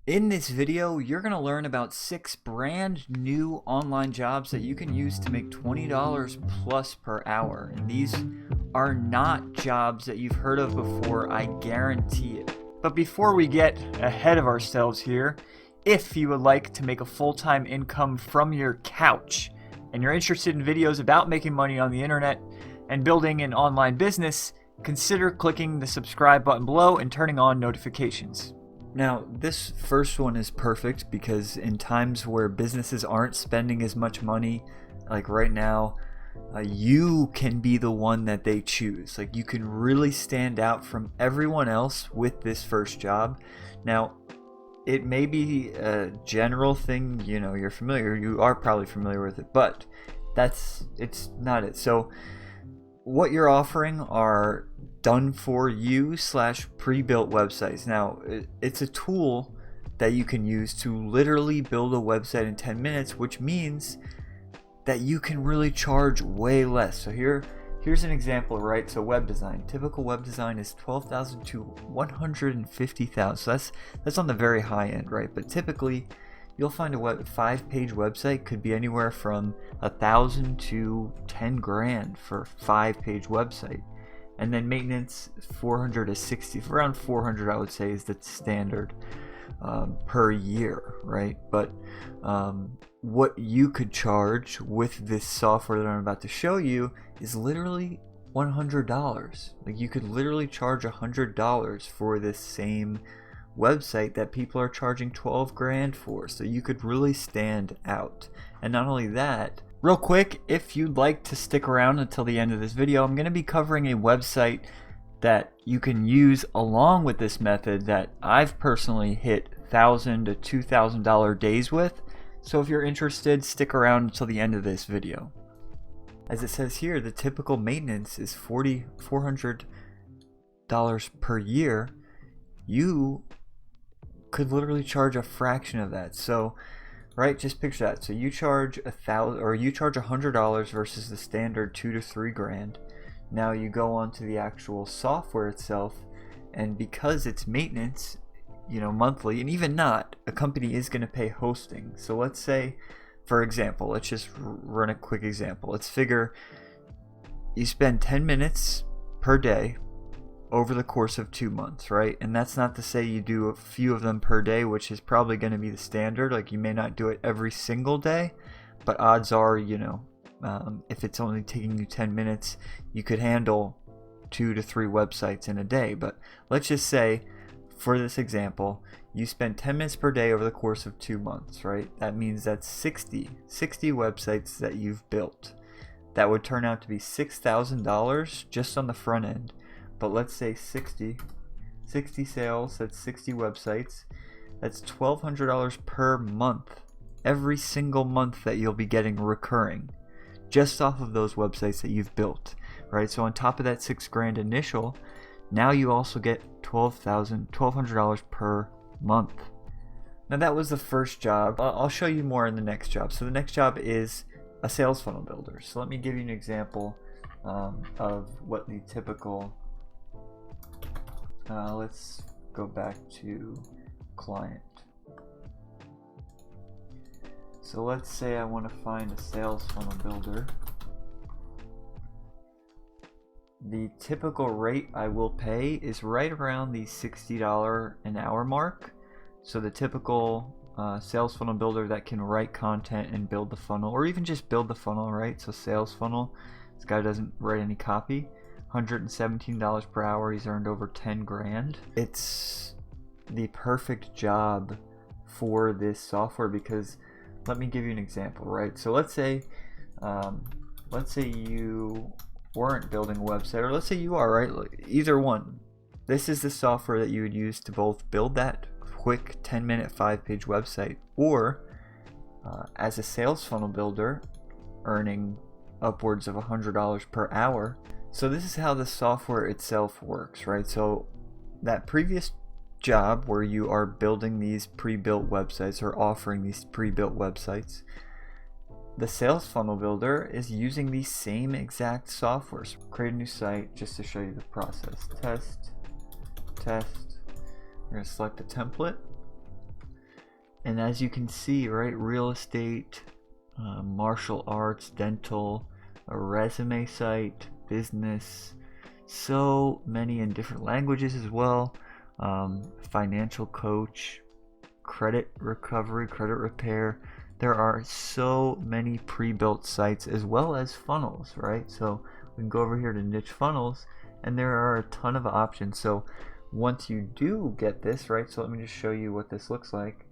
In this video, you're going to learn about 6 brand new online jobs that you can use to make $20 plus per hour. And these are not jobs that you've heard of before, I guarantee it. But before we get ahead of ourselves here, if you would like to make a full-time income from your couch and you're interested in videos about making money on the internet and building an online business, consider clicking the subscribe button below and turning on notifications. Now, this first one is perfect because in times where businesses aren't spending as much money, like right now, you can be the one that they choose. Like, you can really stand out from everyone else with this first job. Now, it may be a general thing, you are probably familiar with it, but it's not it. So what you're offering are done for you / pre-built websites. Now, it's a tool that you can use to literally build a website in 10 minutes, which means that you can really charge way less. So here's an example, right? So web design, typical web design is $12,000 to $150,000. So that's on the very high end, right? But typically you'll find a 5-page website could be anywhere from $1,000 to $10,000 for a 5-page website. And then maintenance, $400 to $60, around $400 I would say is the standard per year, right? But what you could charge with this software that I'm about to show you is literally $100. Like, you could literally charge $100 for this same website that people are charging $12,000 for. So you could really stand out. And not only that, real quick, if you'd like to stick around until the end of this video, I'm going to be covering a website that you can use along with this method that I've personally hit $1,000 to $2,000 days with. So if you're interested, stick around until the end of this video. As it says here, the typical maintenance is $400 per year. You could literally charge a fraction of that. So, right, just picture that. So you charge $100 versus the standard $2,000 to $3,000. Now you go on to the actual software itself, and because it's maintenance, monthly, and even not, a company is going to pay hosting. So let's say, for example, let's just run a quick example. Let's figure you spend 10 minutes per day over the course of 2 months, right? And that's not to say you do a few of them per day, which is probably going to be the standard. Like, you may not do it every single day, but odds are, if it's only taking you 10 minutes, you could handle 2 to 3 websites in a day. But let's just say, for this example, you spend 10 minutes per day over the course of 2 months, right? That means that's 60 websites that you've built. That would turn out to be $6,000 just on the front end. But let's say 60 sales, that's 60 websites. That's $1,200 per month. Every single month that you'll be getting recurring, just off of those websites that you've built, right? So on top of that $6,000 initial, now you also get $1,200 per month. Now that was the first job. I'll show you more in the next job. So the next job is a sales funnel builder. So let me give you an example of what the typical, let's go back to client. So let's say I want to find a sales funnel builder. The typical rate I will pay is right around the $60 an hour mark. So the typical sales funnel builder that can write content and build the funnel, or even just build the funnel, right? So sales funnel, this guy doesn't write any copy. $117 per hour. He's earned over $10,000. It's the perfect job for this software because, let me give you an example, right? So let's say you weren't building a website, or let's say you are, right? Either one. This is the software that you would use to both build that quick 10-minute 5-page website, or as a sales funnel builder, earning upwards of $100 per hour. So this is how the software itself works, right? So that previous job where you are building these pre-built websites or offering these pre-built websites, the sales funnel builder is using the same exact software. So create a new site just to show you the process. Test. We're going to select a template. And as you can see, right, real estate, martial arts, dental, a resume site, business, so many in different languages as well, financial coach, credit recovery, credit repair. There are so many pre-built sites as well as funnels, right? So we can go over here to niche funnels, and there are a ton of options. So once you do get this, right, so let me just show you what this looks like.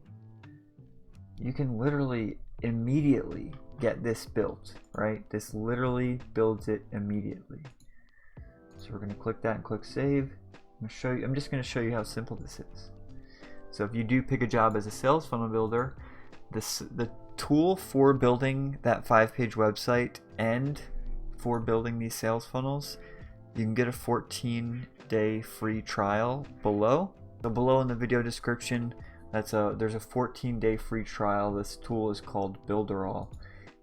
You can literally immediately get this built, right? This literally builds it immediately. So we're going to click that and click save. I'm just going to show you how simple this is. So if you do pick a job as a sales funnel builder, the tool for building that 5-page website and for building these sales funnels, you can get a 14-day free trial below. So below in the video description, there's a 14-day free trial. This tool is called Builderall,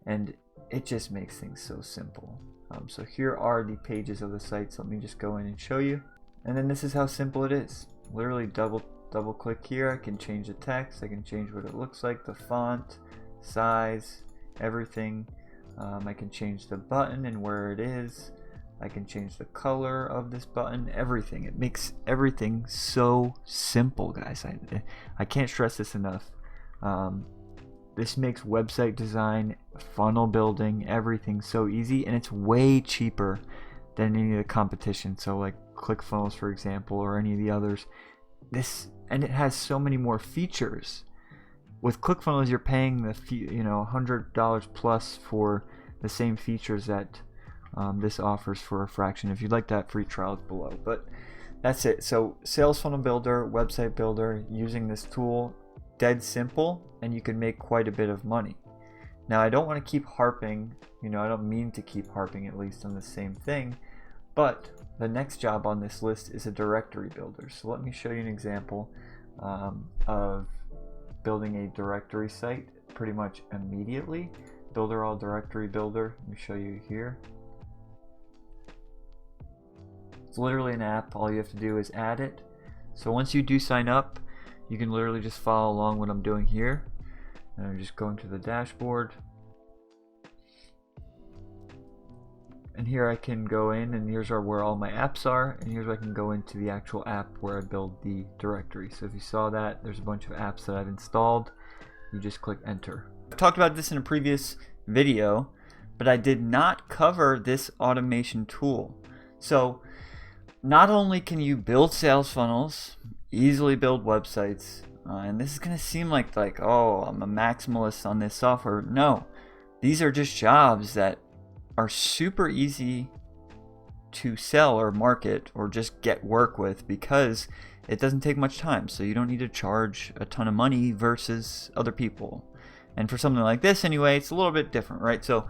and it just makes things so simple. So here are the pages of the site. So let me just go in and show you. And then this is how simple it is. Literally double click here. I can change the text. I can change what it looks like, the font, size, everything. I can change the button and where it is. I can change the color of this button, everything. It makes everything so simple, guys. I can't stress this enough. This makes website design, funnel building, everything so easy, and it's way cheaper than any of the competition. So like ClickFunnels, for example, or any of the others. And it has so many more features. With ClickFunnels, you're paying the $100 plus for the same features that this offers for a fraction. If you'd like that, free trial is below. But that's it. So sales funnel builder, website builder, using this tool, dead simple, and you can make quite a bit of money. Now I don't want to keep harping, I don't mean to keep harping at least on the same thing, but the next job on this list is a directory builder. So let me show you an example of building a directory site pretty much immediately. Builderall directory builder. Let me show you here. It's literally an app. All you have to do is add it. So once you do sign up, you can literally just follow along what I'm doing here. And I'm just going to the dashboard. And here I can go in, and here's where all my apps are, and here's where I can go into the actual app where I build the directory. So if you saw that, there's a bunch of apps that I've installed. You just click enter. I've talked about this in a previous video, but I did not cover this automation tool. So not only can you build sales funnels, easily build websites, and this is going to seem like, oh, I'm a maximalist on this software. No, these are just jobs that are super easy to sell or market or just get work with, because it doesn't take much time. So you don't need to charge a ton of money versus other people. And for something like this anyway, it's a little bit different, right? So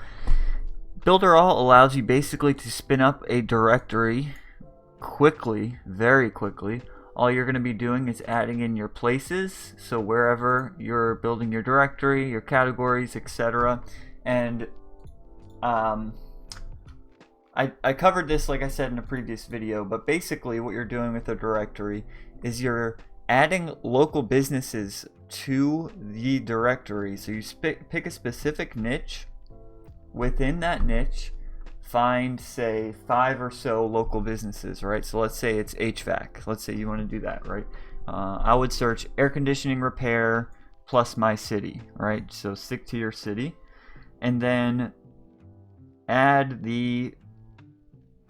Builderall allows you basically to spin up a directory quickly, very quickly. All you're going to be doing is adding in your places, so wherever you're building your directory, your categories, etc. And I covered this, like I said, in a previous video, but basically what you're doing with the directory is you're adding local businesses to the directory. So you pick a specific niche. Within that niche, find, say, 5 or so local businesses, right? So let's say it's HVAC. Let's say you want to do that, right? I would search air conditioning repair plus my city, right? So stick to your city, and then add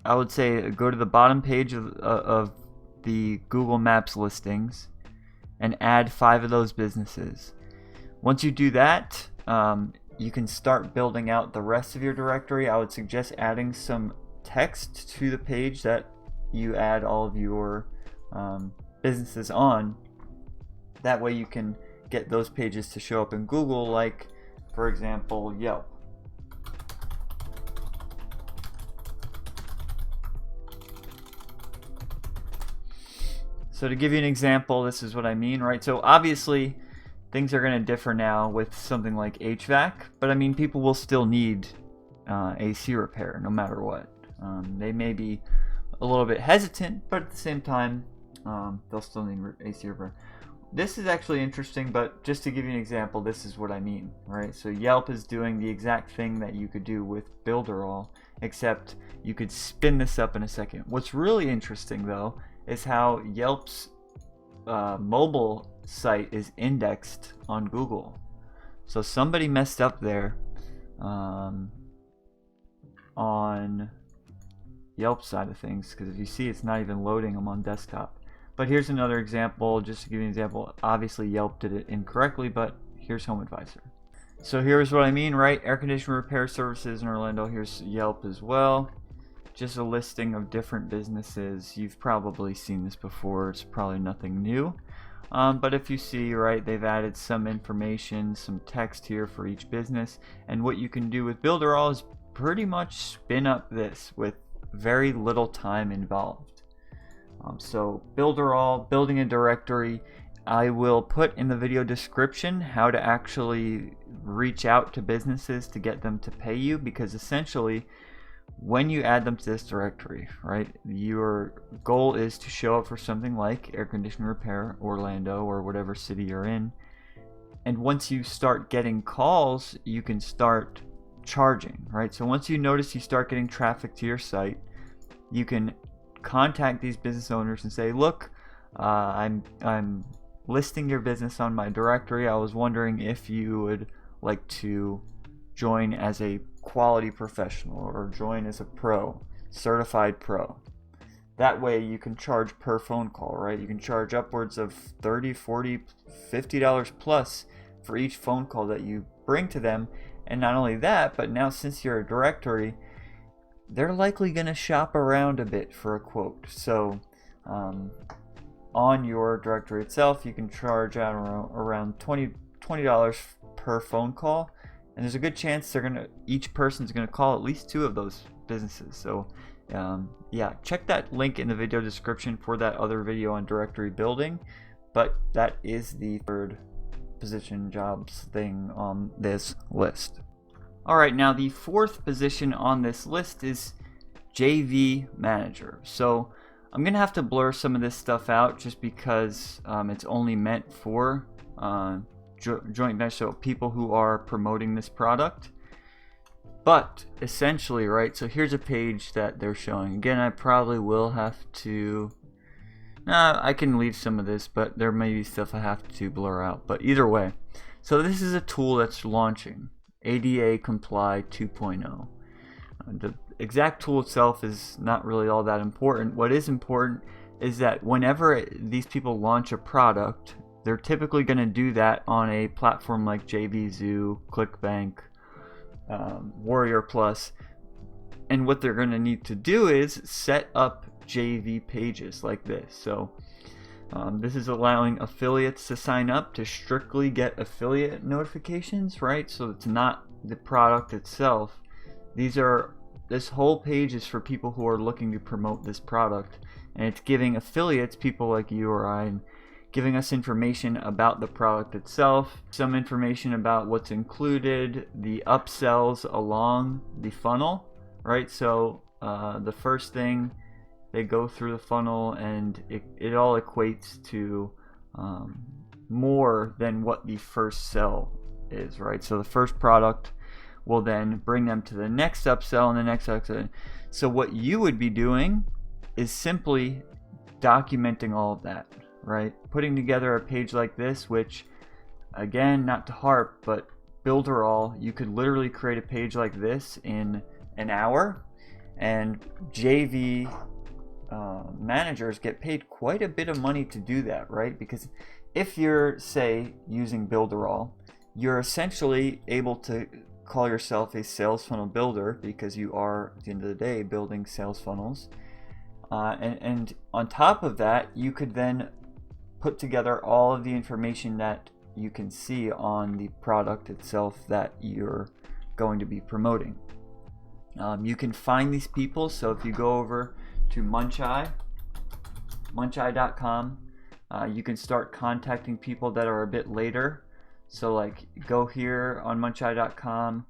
I would say go to the bottom page of the Google Maps listings and add 5 of those businesses. Once you do that, you can start building out the rest of your directory. I would suggest adding some text to the page that you add all of your businesses on. That way you can get those pages to show up in Google, like, for example, Yelp. So to give you an example, this is what I mean, right? So obviously things are going to differ now with something like HVAC, but I mean, people will still need AC repair no matter what. They may be a little bit hesitant, but at the same time, they'll still need AC repair. this is actually interesting, but just to give you an example, this is what I mean, right? So Yelp is doing the exact thing that you could do with Builderall, except you could spin this up in a second. What's really interesting though is how Yelp's mobile site is indexed on Google. So somebody messed up there on Yelp side of things, because if you see, it's not even loading them on desktop. But here's another example, just to give you an example. Obviously Yelp did it incorrectly, but here's Home Advisor. So here's what I mean, right? Air conditioner repair services in Orlando. Here's Yelp as well. Just a listing of different businesses. You've probably seen this before. It's probably nothing new. But if you see, right, they've added some information, some text here for each business. And what you can do with Builderall is pretty much spin up this with very little time involved. So Builderall, building a directory. I will put in the video description how to actually reach out to businesses to get them to pay you, because essentially when you add them to this directory, right, your goal is to show up for something like air conditioner repair Orlando or whatever city you're in. And once you start getting calls, you can start charging, right? So once you notice you start getting traffic to your site, you can contact these business owners and say, look, I'm listing your business on my directory. I was wondering if you would like to join as a quality professional or join as a pro, certified pro. That way you can charge per phone call, right? You can charge upwards of $30, $40, $50 plus for each phone call that you bring to them. And not only that, but now since you're a directory, they're likely going to shop around a bit for a quote. So on your directory itself, you can charge out around $20 per phone call, and there's a good chance each person's going to call at least 2 of those businesses. So yeah, check that link in the video description for that other video on directory building. But that is the third position jobs thing on this list. Alright, now the fourth position on this list is JV manager. So I'm going to have to blur some of this stuff out just because it's only meant for joint venture, so people who are promoting this product. But essentially, right, so here's a page that they're showing. Again, I probably will have to, I can leave some of this, but there may be stuff I have to blur out. But either way, so this is a tool that's launching. ADA Comply 2.0. The exact tool itself is not really all that important. What is important is that whenever these people launch a product, they're typically going to do that on a platform like JVZoo, ClickBank, Warrior Plus. And what they're going to need to do is set up JV pages like this. So this is allowing affiliates to sign up to strictly get affiliate notifications, right? So it's not the product itself. This whole page is for people who are looking to promote this product, and it's giving affiliates, people like you or I, giving us information about the product itself, some information about what's included, the upsells along the funnel, right? So the first thing, they go through the funnel, and it all equates to more than what the first sell is, right? So the first product will then bring them to the next upsell and the next upsell. So what you would be doing is simply documenting all of that, right? Putting together a page like this, which, again, not to harp, but Builderall, you could literally create a page like this in an hour, and JV managers get paid quite a bit of money to do that, right? Because if you're, say, using Builderall, you're essentially able to call yourself a sales funnel builder, because you are, at the end of the day, building sales funnels. And on top of that, you could then put together all of the information that you can see on the product itself that you're going to be promoting. You can find these people. So if you go over to muncheye.com, you can start contacting people that are a bit later. So like, go here on muncheye.com,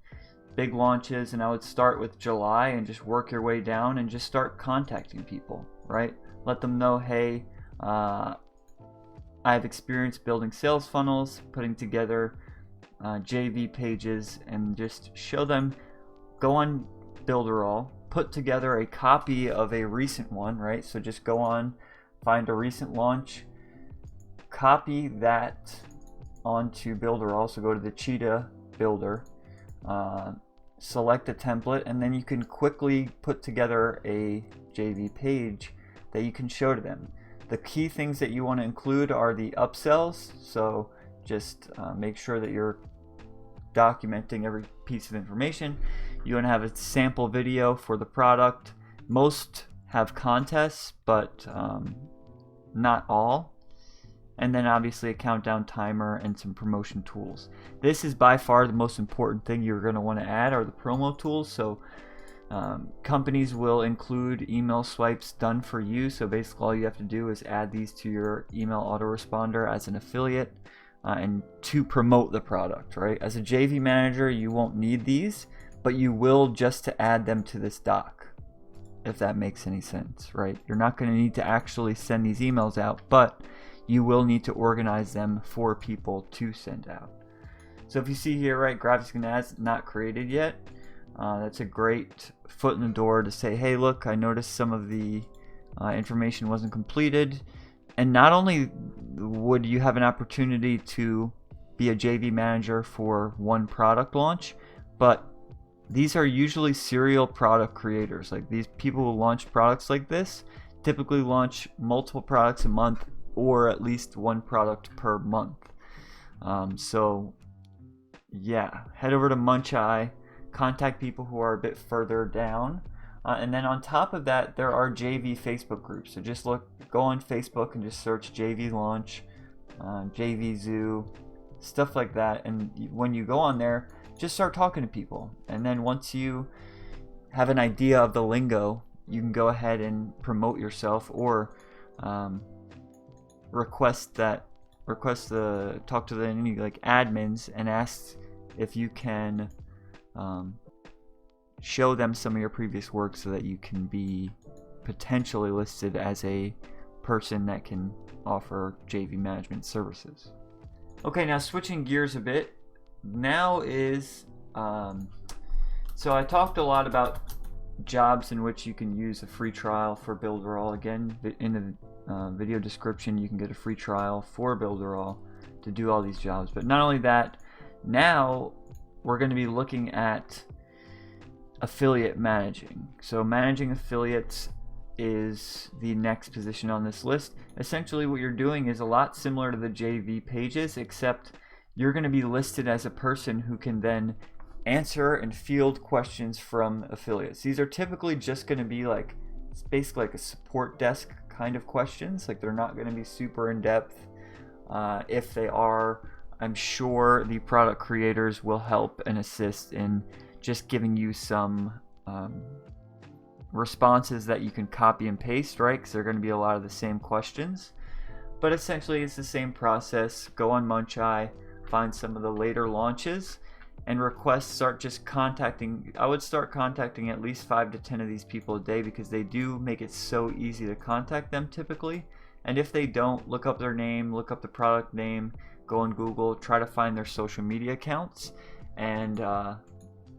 big launches, and I would start with July and just work your way down and just start contacting people, right? Let them know, hey, I have experience building sales funnels, putting together JV pages, and just show them. Go on Builderall, put together a copy of a recent one, right? So just go on, find a recent launch, copy that onto Builderall. So go to the Cheetah Builder, select a template, and then you can quickly put together a JV page that you can show to them. The key things that you want to include are the upsells, so just make sure that you're documenting every piece of information. You want to have a sample video for the product. Most have contests, but not all. And then obviously a countdown timer and some promotion tools. This is by far the most important thing you're going to want to add are the promo tools. So companies will include email swipes done for you. So basically all you have to do is add these to your email autoresponder as an affiliate and to promote the product, right? As a JV manager, you won't need these, but you will just to add them to this doc, if that makes any sense, right? You're not going to need to actually send these emails out, but you will need to organize them for people to send out. So if you see here, right, graphics and ads not created yet, that's a great foot in the door to say, hey, look, I noticed some of the information wasn't completed. And not only would you have an opportunity to be a JV manager for one product launch, but these are usually serial product creators. Like these people who launch products like this typically launch multiple products a month or at least one product per month. So yeah, head over to Muncheye, contact people who are a bit further down. And then on top of that, there are JV Facebook groups. So just go on Facebook and just search JV Launch, JV Zoo, stuff like that. And when you go on there, just start talking to people. And then once you have an idea of the lingo, you can go ahead and promote yourself or request to talk to any like admins and ask if you can show them some of your previous work so that you can be potentially listed as a person that can offer JV management services. Okay, now switching gears a bit, now is so I talked a lot about jobs in which you can use a free trial for Builderall. Again, in the video description you can get a free trial for Builderall to do all these jobs. But not only that, now we're going to be looking at affiliate managing. So managing affiliates is the next position on this list. Essentially what you're doing is a lot similar to the JV pages, except you're going to be listed as a person who can then answer and field questions from affiliates. These are typically just going to be like, it's basically like a support desk kind of questions. Like they're not going to be super in depth. If they are, I'm sure the product creators will help and assist in just giving you some responses that you can copy and paste, right? Because they're going to be a lot of the same questions. But essentially it's the same process. Go on Muncheye, find some of the later launches, and start just contacting. I would start contacting at least 5 to 10 of these people a day, because they do make it so easy to contact them typically. And if they don't, look up their name, look up the product name, go on Google, try to find their social media accounts, and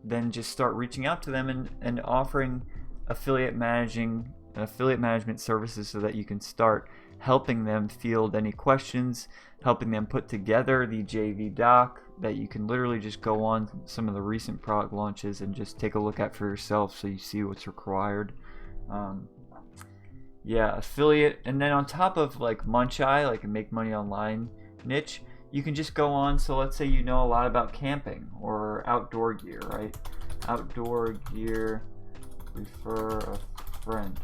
then just start reaching out to them and offering affiliate management services so that you can start helping them field any questions, helping them put together the JV doc that you can literally just go on some of the recent product launches and just take a look at for yourself so you see what's required. Yeah, affiliate. And then on top of like Muncheye, like a make money online niche, you can just go on. So let's say you know a lot about camping or outdoor gear, right? Outdoor gear, refer a friend.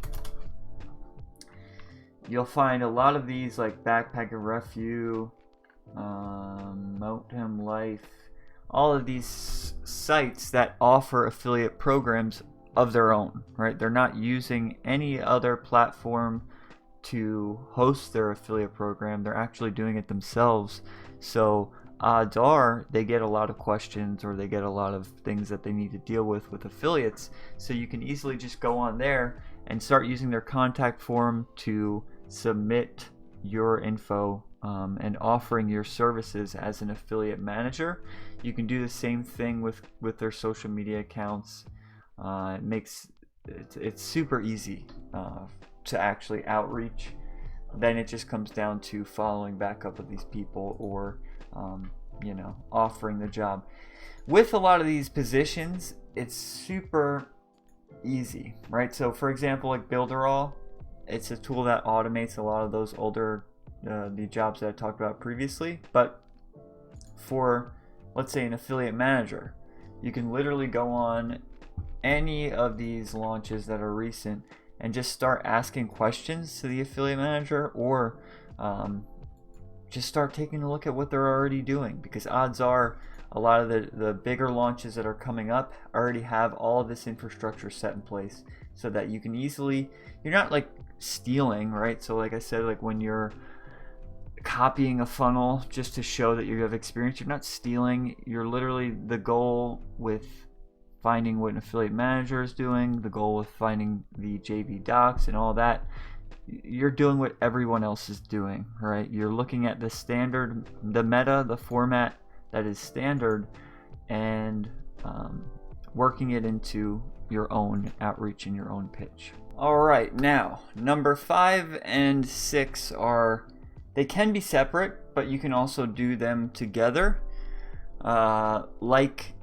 You'll find a lot of these like Backpack and Refu, Mountain Life, all of these sites that offer affiliate programs of their own, right? They're not using any other platform to host their affiliate program. They're actually doing it themselves. So odds are they get a lot of questions, or they get a lot of things that they need to deal with affiliates. So you can easily just go on there and start using their contact form to submit your info and offering your services as an affiliate manager. You can do the same thing with their social media accounts. It's super easy to actually outreach. Then it just comes down to following back up with these people, or offering the job. With a lot of these positions, it's super easy, right? So for example, like Builderall, it's a tool that automates a lot of those older the jobs that I talked about previously. But for, let's say, an affiliate manager, you can literally go on any of these launches that are recent and just start asking questions to the affiliate manager, or just start taking a look at what they're already doing, because odds are a lot of the bigger launches that are coming up already have all of this infrastructure set in place, so that you can easily, you're not like stealing, right? So like I said, like when you're copying a funnel just to show that you have experience, you're not stealing. You're literally, the goal with finding what an affiliate manager is doing, the goal with finding the JV docs and all that, you're doing what everyone else is doing, right? You're looking at the standard, the meta, the format that is standard, and working it into your own outreach and your own pitch. All right, now number 5 and 6 they can be separate, but you can also do them together, like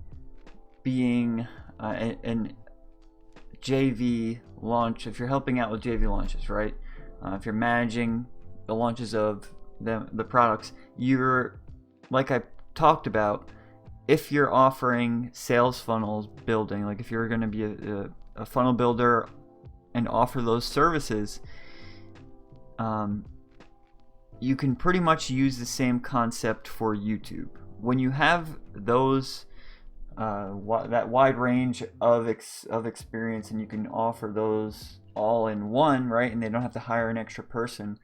being an JV launch. If you're helping out with JV launches, right? If you're managing the launches of the products, you're, like I talked about, if you're offering sales funnels building, like if you're going to be a funnel builder and offer those services, you can pretty much use the same concept for YouTube. When you have those that wide range of experience, and you can offer those all in one, right? And they don't have to hire an extra person.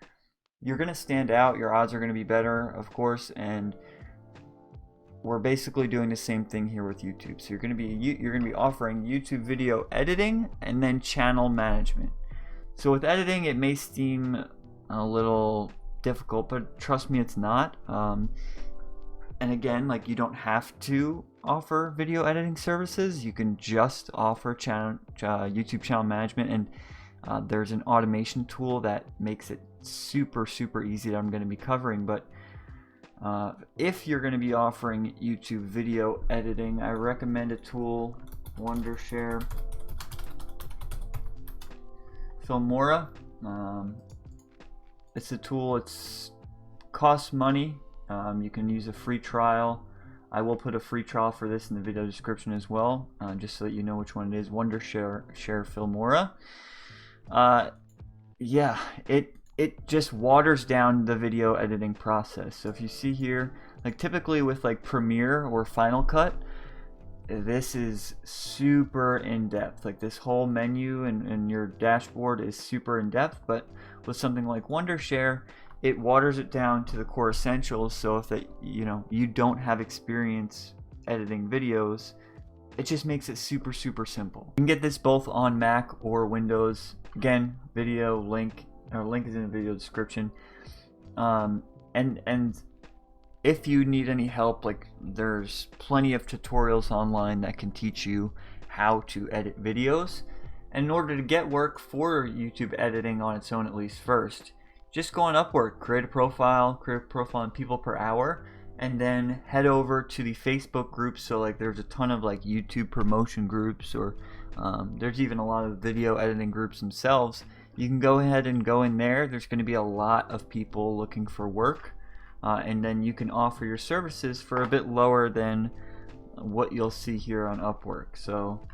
You're going to stand out. Your odds are going to be better, of course. And we're basically doing the same thing here with YouTube. So you're going to be offering YouTube video editing and then channel management. So with editing, it may seem a little difficult, but trust me, it's not. And again, like, you don't have to offer video editing services. You can just offer YouTube channel management, and there's an automation tool that makes it super easy that I'm going to be covering. But if you're going to be offering YouTube video editing, I recommend a tool, Wondershare Filmora. It's a tool. It costs money. You can use a free trial. I will put a free trial for this in the video description as well, just so that you know which one it is. Wondershare Filmora. Yeah, it just waters down the video editing process. So if you see here, like typically with like Premiere or Final Cut, this is super in-depth. Like this whole menu and your dashboard is super in-depth. But with something like Wondershare, it waters it down to the core essentials. So if you don't have experience editing videos, it just makes it super simple. You can get this both on Mac or Windows. Again, video link is in the video description. And if you need any help, like there's plenty of tutorials online that can teach you how to edit videos. And in order to get work for YouTube editing on its own, at least first, just go on Upwork, create a profile on people per hour, and then head over to the Facebook groups. So like there's a ton of like YouTube promotion groups, or there's even a lot of video editing groups themselves. You can go ahead and go in there. There's going to be a lot of people looking for work, and then you can offer your services for a bit lower than what you'll see here on Upwork. So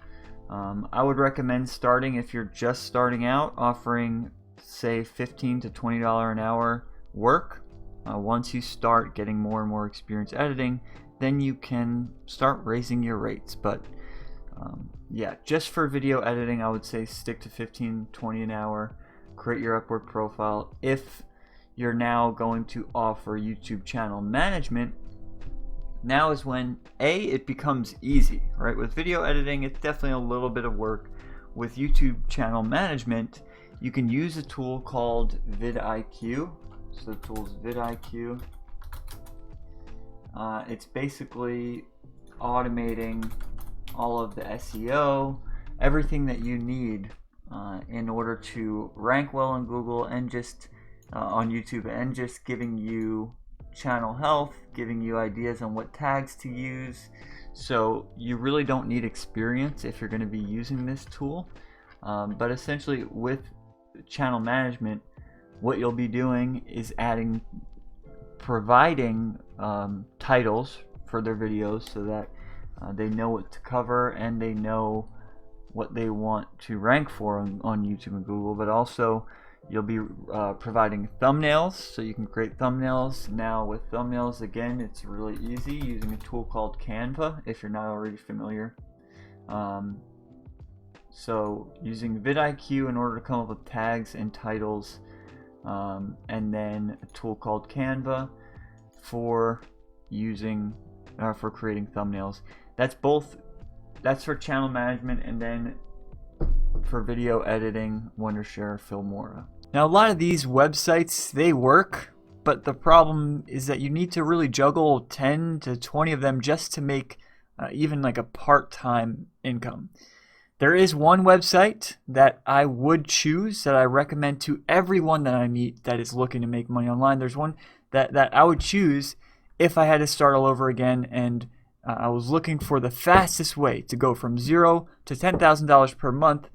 I would recommend starting, if you're just starting out, offering say $15 to $20 an hour work. Once you start getting more and more experience editing, then you can start raising your rates. But yeah, just for video editing, I would say stick to $15-20 an hour. Create your Upwork profile. If you're now going to offer YouTube channel management, now is when it becomes easy, right? With video editing, it's definitely a little bit of work. With YouTube channel management, you can use a tool called vidIQ. So the tool's vidIQ. It's basically automating all of the SEO, everything that you need in order to rank well on Google and just on YouTube, and just giving you channel health, giving you ideas on what tags to use. So you really don't need experience if you're going to be using this tool. But essentially with channel management, what you'll be doing is providing titles for their videos so that they know what to cover and they know what they want to rank for on YouTube and Google. But also you'll be providing thumbnails, so you can create thumbnails. Now with thumbnails, again, it's really easy using a tool called Canva if you're not already familiar. So using vidIQ in order to come up with tags and titles, and then a tool called Canva for creating thumbnails. That's for channel management, and then for video editing, Wondershare, Filmora. Now a lot of these websites, they work, but the problem is that you need to really juggle 10 to 20 of them just to make even like a part-time income. There is one website that I would choose, that I recommend to everyone that I meet that is looking to make money online. There's one that I would choose if I had to start all over again, and I was looking for the fastest way to go from $0 to $10,000 per month.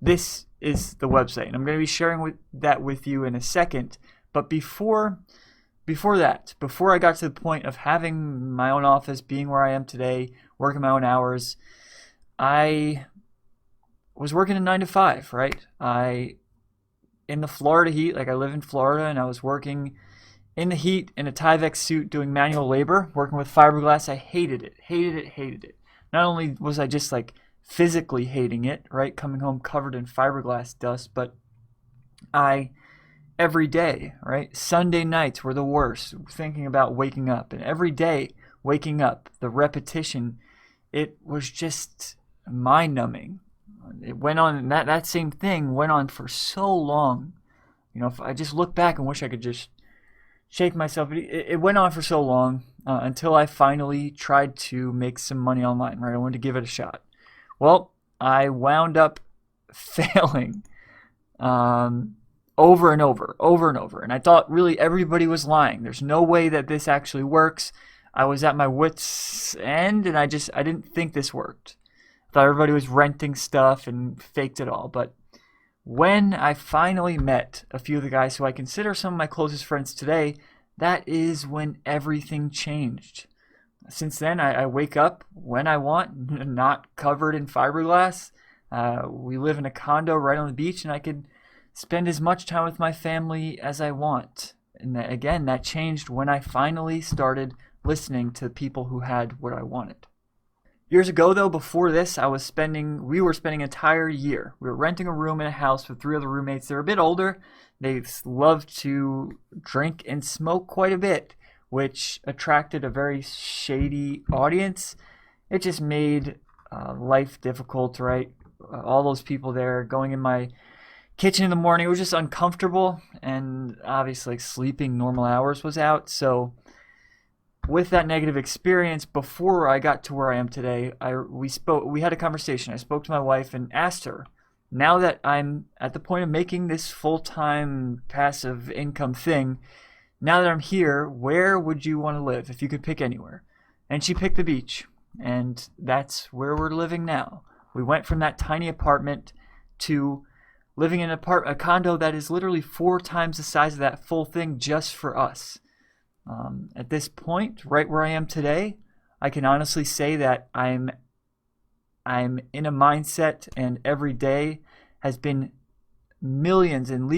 This is the website, and I'm going to be sharing that with you in a second. But before I got to the point of having my own office, being where I am today, working my own hours, I was working a 9 to 5, right? In the Florida heat, like I live in Florida, and I was working in the heat in a Tyvek suit doing manual labor, working with fiberglass. I hated it. Not only was I just like physically hating it, right, coming home covered in fiberglass dust, but every day, right, Sunday nights were the worst, thinking about waking up, and every day waking up, the repetition, it was just mind-numbing. It went on, that same thing went on for so long. You know, if I just look back and wish I could just shake myself, it went on for so long until I finally tried to make some money online, right? I wanted to give it a shot. Well, I wound up failing over and over. And I thought really everybody was lying. There's no way that this actually works. I was at my wit's end, and I didn't think this worked. I thought everybody was renting stuff and faked it all. But when I finally met a few of the guys who I consider some of my closest friends today, that is when everything changed. Since then, I wake up when I want, not covered in fiberglass. We live in a condo right on the beach, and I could spend as much time with my family as I want. And again, that changed when I finally started listening to people who had what I wanted. Years ago, though, before this, we were spending an entire year. We were renting a room in a house with 3 other roommates. They're a bit older. They love to drink and smoke quite a bit, which attracted a very shady audience. It just made life difficult, right? All those people there going in my kitchen in the morning, it was just uncomfortable, and obviously sleeping normal hours was out. So with that negative experience, before I got to where I am today, we had a conversation. I spoke to my wife and asked her, now that I'm at the point of making this full-time passive income thing, now that I'm here, where would you want to live if you could pick anywhere? And she picked the beach, and that's where we're living now. We went from that tiny apartment to living in a condo that is literally 4 times the size of that full thing just for us. At this point, right where I am today, I can honestly say that I'm in a mindset, and every day has been millions and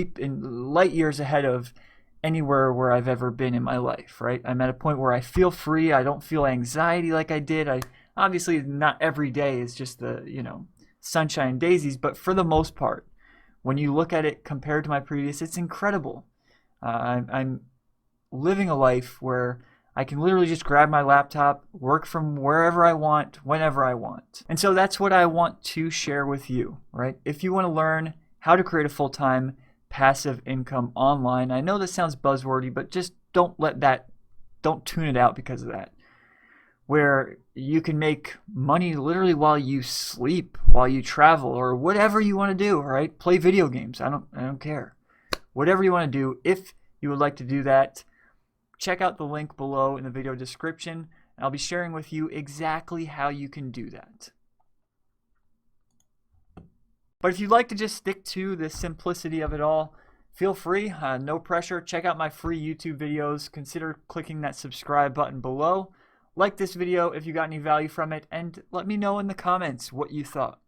light years ahead of anywhere where I've ever been in my life, right? I'm at a point where I feel free. I don't feel anxiety like I did. Obviously not every day is just the, sunshine and daisies, but for the most part, when you look at it compared to my previous, it's incredible. I'm living a life where I can literally just grab my laptop, work from wherever I want, whenever I want. And so that's what I want to share with you, right? If you want to learn how to create a full-time passive income online. I know this sounds buzzwordy, but just don't tune it out because of that. Where you can make money literally while you sleep, while you travel, or whatever you want to do, right? Play video games. I don't care. Whatever you want to do, if you would like to do that, check out the link below in the video description. I'll be sharing with you exactly how you can do that. But if you'd like to just stick to the simplicity of it all, feel free, no pressure. Check out my free YouTube videos. Consider clicking that subscribe button below. Like this video if you got any value from it, and let me know in the comments what you thought.